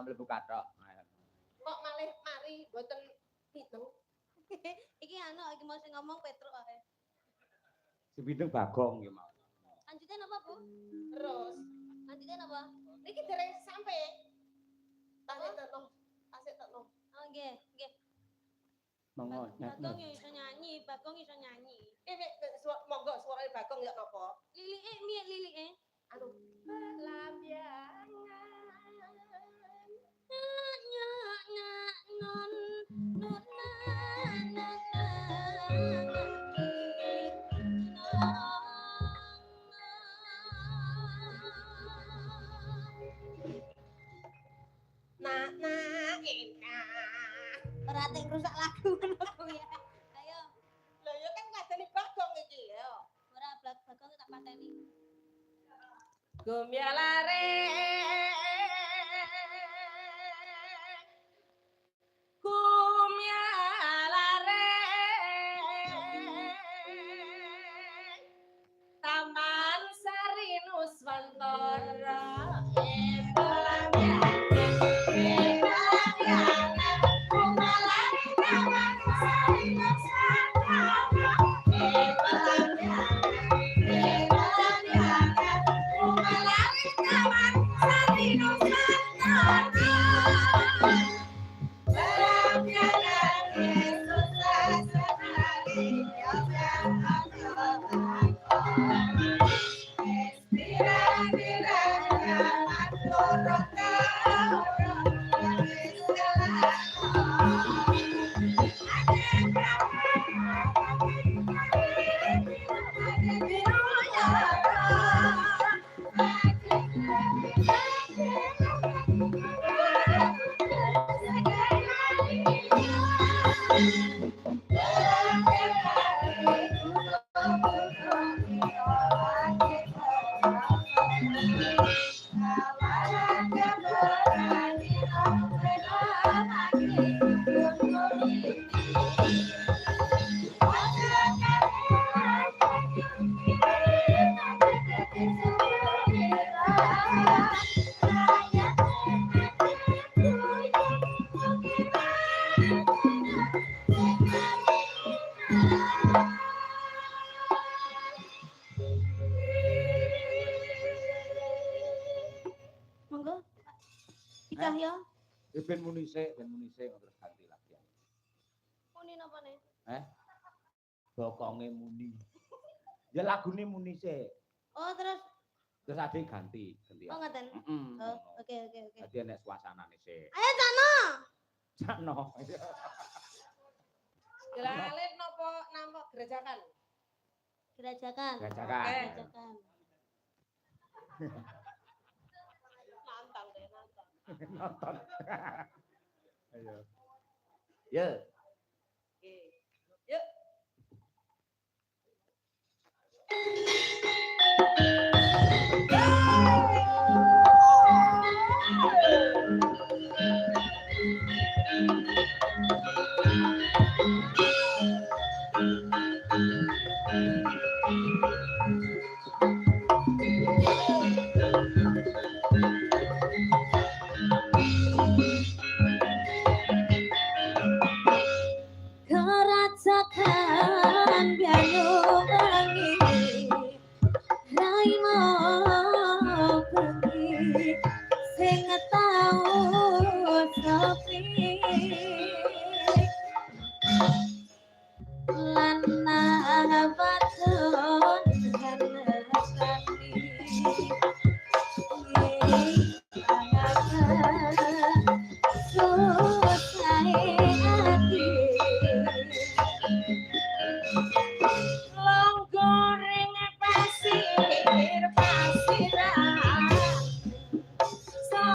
mlebu kathok. Kok malih mari mboten pideng. Iki iki mau sing ngomong Petruk ae. Si pideng Bagong iki mau. Lanjutin apa, Bu? Terus Lanjutin apa? niki dereng sampe. Tasik tekno. Tasik tekno. Oh, nggih, nggih. Monggo. Bagong yo iso nyanyi, Bagong iso nyanyi. Monggo suarane Bagong ya napa? Lilike miye lilike? Anu lambiangan non non Berarti rusak lagu ya. Ayo. Lah ya kan ngadani Bagong iki ya. Ora Bagong tak pateni. Gumyalare Taman Sari Nuswantara Monggo. Dicahya. Ben muni sik terus ganti lagi. Muni napa ne? Bokonge muni. Ya lagune muni sik. Oh, terus adik ganti. Oh, ngoten. Oh, oke. Dadi nek suasanane sik. Ayo Cano. Cano. Gelalip napa nampa gerajakan? Gerajakan. Gerajakan. Nantang deh, nantang. Nonton. Ayo. Ya. Oke. Yuk. Gerajakan biayo bengi raimo bengi sing tau sepi lan nabat